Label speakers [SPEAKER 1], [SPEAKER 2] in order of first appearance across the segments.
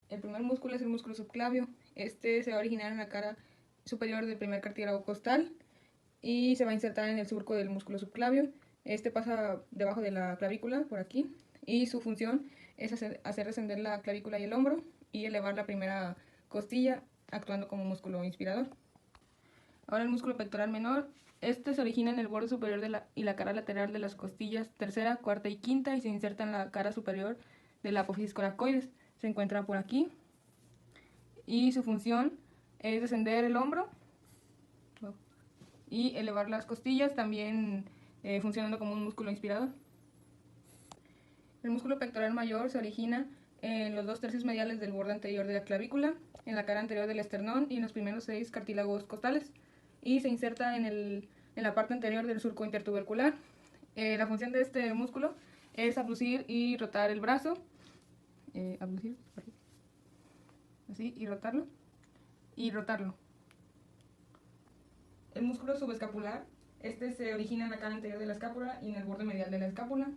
[SPEAKER 1] El primer músculo es el músculo subclavio. Este se va a originar en la cara superior del primer cartílago costal y se va a insertar en el surco del músculo subclavio. Este pasa debajo de la clavícula, por aquí, y su función es hacer descender la clavícula y el hombro y elevar la primera costilla, actuando como músculo inspirador. Ahora el músculo pectoral menor. Este se origina en el borde superior y la cara lateral de las costillas tercera, cuarta y quinta y se inserta en la cara superior de la apófisis coracoides. Se encuentra por aquí y su función es descender el hombro y elevar las costillas, también funcionando como un músculo inspirador. El músculo pectoral mayor se origina en los 2/3 mediales del borde anterior de la clavícula, en la cara anterior del esternón y en los primeros 6 cartílagos costales, y se inserta en la parte anterior del surco intertubercular. La función de este músculo es abducir y rotar el brazo, abducir, así, y rotarlo. El músculo subescapular, este se origina en la cara anterior de la escápula y en el borde medial de la escápula.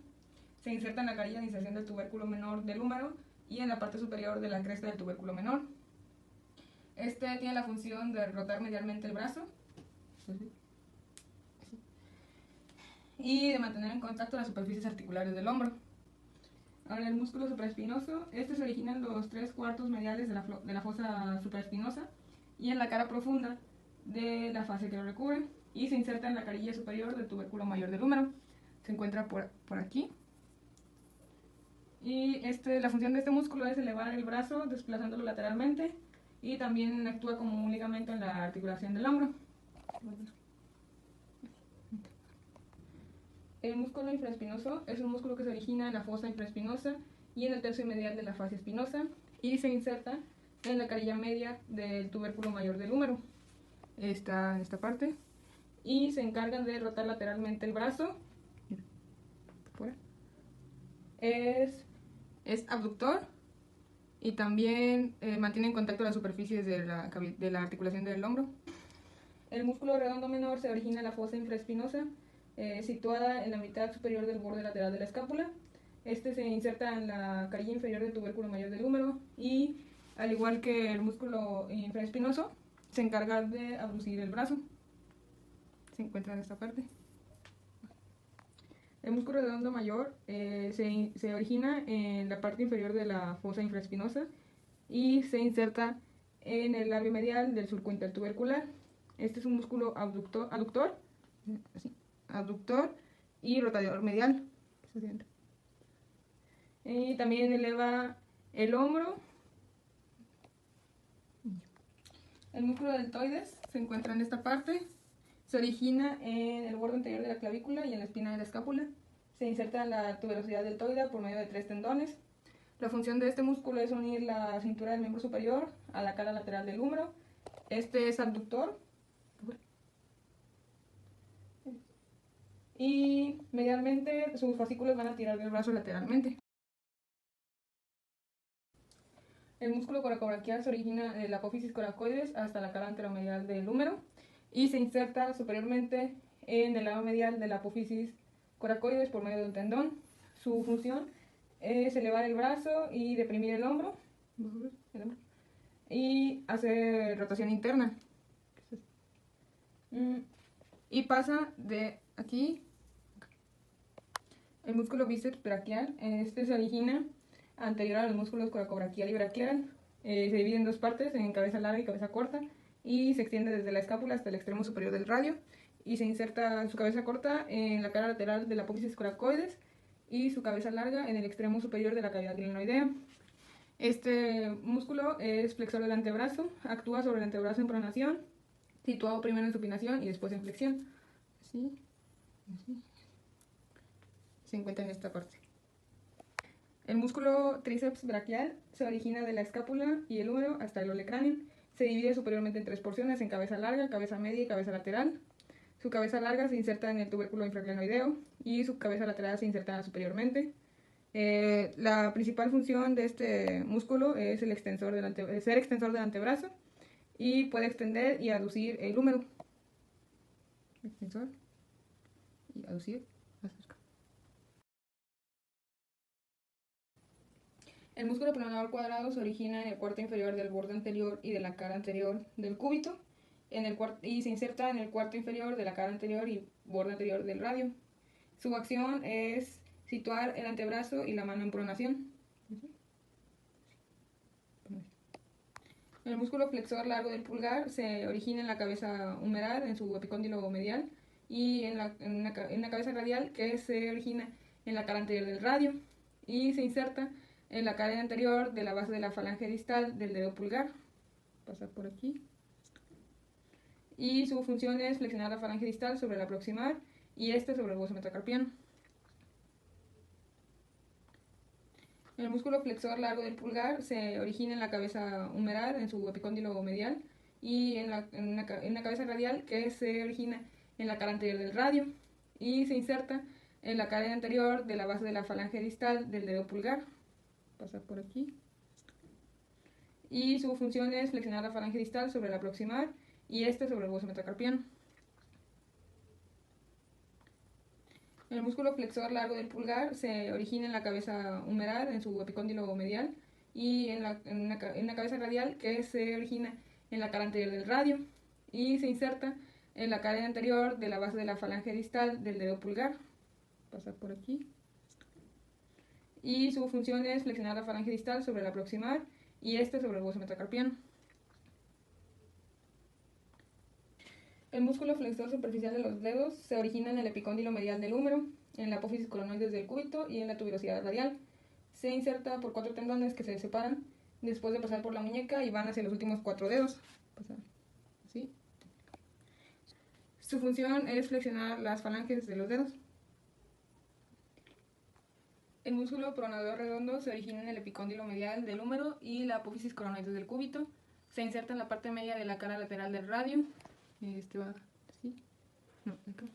[SPEAKER 1] Se inserta en la carilla de inserción del tubérculo menor del húmero y en la parte superior de la cresta del tubérculo menor. Este tiene la función de rotar medialmente el brazo y de mantener en contacto las superficies articulares del hombro. Ahora el músculo supraespinoso, este se origina en los 3/4 mediales de la fosa supraespinosa y en la cara profunda de la fascia que lo recubre, y se inserta en la carilla superior del tubérculo mayor del húmero. Se encuentra por aquí. Y la función de este músculo es elevar el brazo desplazándolo lateralmente, y también actúa como un ligamento en la articulación del hombro. El músculo infraespinoso es un músculo que se origina en la fosa infraespinosa y en el tercio medial de la fascia espinosa y se inserta en la carilla media del tubérculo mayor del húmero. Está en esta parte y se encargan de rotar lateralmente el brazo. Es abductor y también mantiene en contacto las superficies de la articulación del hombro. El músculo redondo menor se origina en la fosa infraespinosa, situada en la mitad superior del borde lateral de la escápula. Este se inserta en la carilla inferior del tubérculo mayor del húmero y, al igual que el músculo infraespinoso, se encarga de abducir el brazo. Se encuentra en esta parte. El músculo redondo mayor se origina en la parte inferior de la fosa infraespinosa y se inserta en el labio medial del surco intertubercular. Este es un músculo aductor y rotador medial. Y también eleva el hombro. El músculo deltoides se encuentra en esta parte. Se origina en el borde anterior de la clavícula y en la espina de la escápula. Se inserta en la tuberosidad deltoidea por medio de 3 tendones. La función de este músculo es unir la cintura del miembro superior a la cara lateral del húmero. Este es abductor. Y medialmente sus fascículos van a tirar del brazo lateralmente. El músculo coracobraquial se origina en la apófisis coracoides hasta la cara anteromedial del húmero y se inserta superiormente en el lado medial de la apófisis coracoides por medio de un tendón. Su función es elevar el brazo y deprimir el hombro y hacer rotación interna. Y pasa de aquí. El músculo bíceps braquial, este se origina anterior a los músculos coracobraquial y braquial. Se divide en dos partes, en cabeza larga y cabeza corta, y se extiende desde la escápula hasta el extremo superior del radio, y se inserta su cabeza corta en la cara lateral de la apófisis coracoides y su cabeza larga en el extremo superior de la cavidad glenoidea. Este músculo es flexor del antebrazo, actúa sobre el antebrazo en pronación, situado primero en supinación y después en flexión. Así, así. Se encuentra en esta parte. El músculo tríceps braquial se origina de la escápula y el húmero hasta el olecráneo. Se divide superiormente en 3 porciones, en cabeza larga, cabeza media y cabeza lateral. Su cabeza larga se inserta en el tubérculo infraglenoideo y su cabeza lateral se inserta superiormente. La principal función de este músculo es ser extensor del antebrazo y puede extender y aducir el húmero. Extensor y aducir. El músculo planador cuadrado se origina en el cuarto inferior del borde anterior y de la cara anterior del cúbito y se inserta en el cuarto inferior de la cara anterior y borde anterior del radio. Su acción es situar el antebrazo y la mano en pronación. El músculo flexor largo del pulgar se origina en la cabeza humeral, en su epicóndilo medial, y en la cabeza radial, que se origina en la cara anterior del radio y se inserta en la cara anterior de la base de la falange distal del dedo pulgar. Pasa por aquí. Y su función es flexionar la falange distal sobre la proximal y sobre el hueso metacarpiano. El músculo flexor largo del pulgar se origina en la cabeza humeral, en su epicóndilo medial, y en la cabeza radial, que se origina en la cara anterior del radio y se inserta en la cara anterior de la base de la falange distal del dedo pulgar. Pasa por aquí. Y su función es flexionar la falange distal sobre la proximal y sobre el hueso metacarpiano. El músculo flexor largo del pulgar se origina en la cabeza humeral, en su epicóndilo medial, y en la cabeza radial, que se origina en la cara anterior del radio y se inserta en la cara anterior de la base de la falange distal del dedo pulgar. Pasa por aquí. Y su función es flexionar la falange distal sobre la proximal y sobre el hueso metacarpiano. El músculo flexor superficial de los dedos se origina en el epicóndilo medial del húmero, en la apófisis colonoides del cúbito y en la tuberosidad radial. Se inserta por 4 tendones que se separan después de pasar por la muñeca y van hacia los últimos 4 dedos. Así. Su función es flexionar las falanges de los dedos. El músculo pronador redondo se origina en el epicóndilo medial del húmero y la apófisis colonoides del cúbito. Se inserta en la parte media de la cara lateral del radio. Va así. No, acá.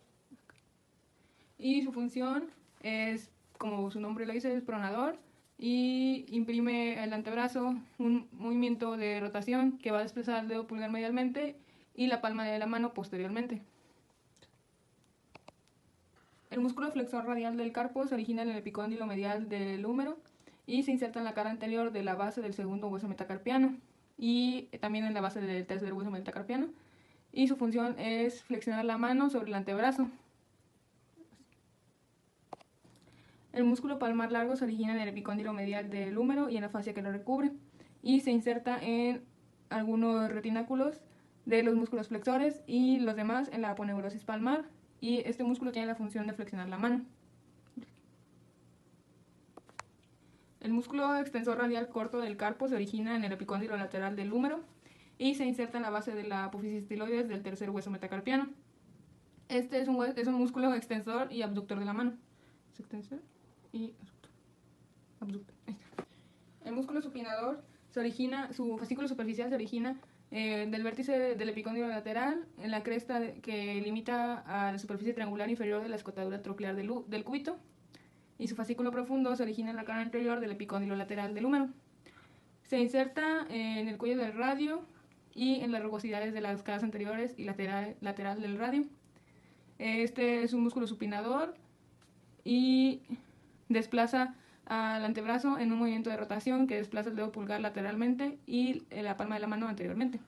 [SPEAKER 1] Y su función es, como su nombre lo dice, es pronador y imprime el antebrazo un movimiento de rotación que va a desplazar el dedo pulgar medialmente y la palma de la mano posteriormente. El músculo flexor radial del carpo se origina en el epicóndilo medial del húmero y se inserta en la cara anterior de la base del segundo hueso metacarpiano y también en la base del tercer hueso metacarpiano. Y su función es flexionar la mano sobre el antebrazo. El músculo palmar largo se origina en el epicóndilo medial del húmero y en la fascia que lo recubre y se inserta en algunos retináculos de los músculos flexores y los demás en la aponeurosis palmar, y este músculo tiene la función de flexionar la mano. El músculo extensor radial corto del carpo se origina en el epicóndilo lateral del húmero y se inserta en la base de la apófisis estiloides del tercer hueso metacarpiano. Este es un músculo extensor y abductor de la mano. Extensor y abductor. El músculo supinador su fascículo superficial se origina del vértice del epicóndilo lateral en la cresta que limita a la superficie triangular inferior de la escotadura troclear del cúbito, y su fascículo profundo se origina en la cara anterior del epicóndilo lateral del húmero. Se inserta en el cuello del radio y en las rugosidades de las caras anteriores y lateral del radio. Este es un músculo supinador y desplaza al antebrazo en un movimiento de rotación que desplaza el dedo pulgar lateralmente y la palma de la mano anteriormente.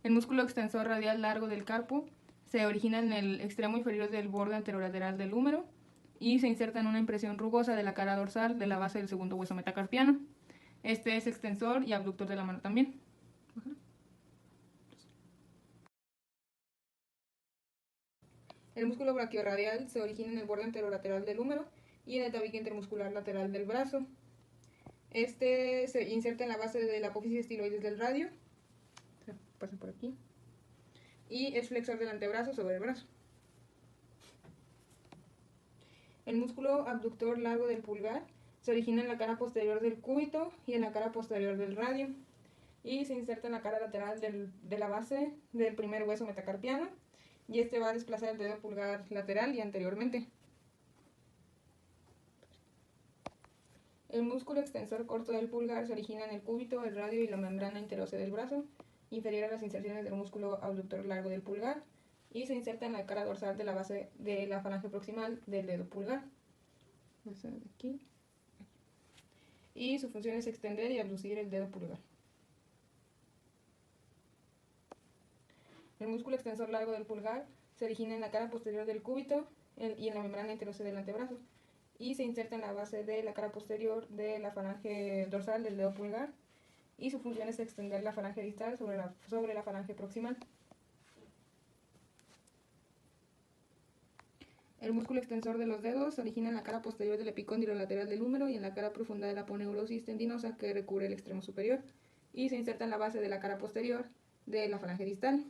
[SPEAKER 1] El músculo extensor radial largo del carpo se origina en el extremo inferior del borde anterolateral del húmero y se inserta en una impresión rugosa de la cara dorsal de la base del segundo hueso metacarpiano. Este es extensor y abductor de la mano también. El músculo braquiorradial se origina en el borde anterolateral del húmero y en el tabique intermuscular lateral del brazo. Este se inserta en la base de la apófisis estiloides del radio. Pasa por aquí. Y es flexor del antebrazo sobre el brazo. El músculo abductor largo del pulgar se origina en la cara posterior del cúbito y en la cara posterior del radio. Y se inserta en la cara lateral de la base del primer hueso metacarpiano. Y este va a desplazar el dedo pulgar lateral y anteriormente. El músculo extensor corto del pulgar se origina en el cúbito, el radio y la membrana interósea del brazo, inferior a las inserciones del músculo abductor largo del pulgar, y se inserta en la cara dorsal de la base de la falange proximal del dedo pulgar. pasa de aquí, y su función es extender y abducir el dedo pulgar. El músculo extensor largo del pulgar se origina en la cara posterior del cúbito y en la membrana interósea del antebrazo, y se inserta en la base de la cara posterior de la falange dorsal del dedo pulgar, y su función es extender la falange distal sobre la falange proximal. El músculo extensor de los dedos se origina en la cara posterior del epicóndilo lateral del húmero y en la cara profunda de la aponeurosis tendinosa que recubre el extremo superior, y se inserta en la base de la cara posterior de la falange distal.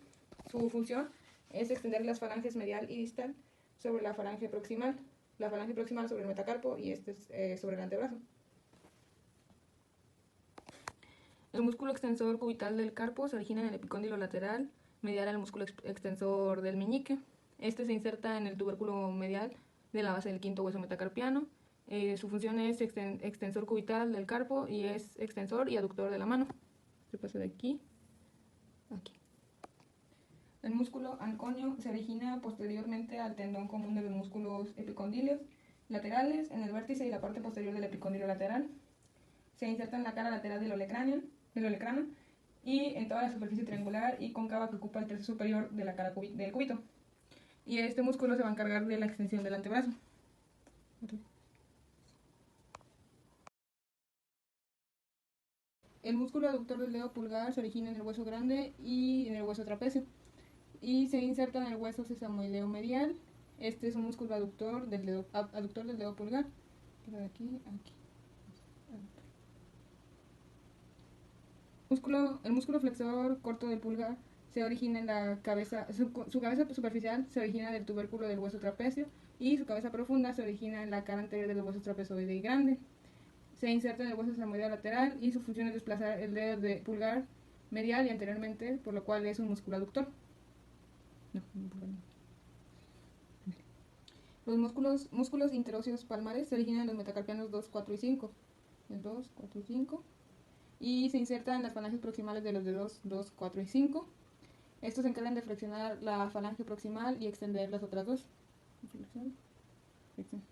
[SPEAKER 1] Su función es extender las falanges medial y distal sobre la falange proximal sobre el metacarpo y sobre el antebrazo. El músculo extensor cubital del carpo se origina en el epicóndilo lateral medial al músculo extensor del meñique. Este se inserta en el tubérculo medial de la base del quinto hueso metacarpiano. Su función es extensor cubital del carpo y es extensor y aductor de la mano. Se pasa de aquí a aquí. El músculo anconio se origina posteriormente al tendón común de los músculos epicondíleos laterales en el vértice y la parte posterior del epicóndilo lateral. Se inserta en la cara lateral del olecrano y en toda la superficie triangular y cóncava que ocupa el tercio superior de la cara del cúbito. Y este músculo se va a encargar de la extensión del antebrazo. El músculo aductor del dedo pulgar se origina en el hueso grande y en el hueso trapecio, y se inserta en el hueso sesamoideo medial. Este es un músculo aductor del dedo pulgar. De aquí a aquí. El músculo flexor corto del pulgar se origina en la cabeza, su cabeza superficial se origina del tubérculo del hueso trapecio, y su cabeza profunda se origina en la cara anterior del hueso trapezoide y grande. Se inserta en el hueso sesamoideo lateral y su función es desplazar el dedo de pulgar medial y anteriormente, por lo cual es un músculo aductor. Los músculos interóseos palmares se originan en los metacarpianos 2, 4 y 5. El 2, 4 y 5. Y se insertan en las falanges proximales de los dedos 2, 4 y 5. Estos se encargan de flexionar la falange proximal y extender las otras dos. Flexión.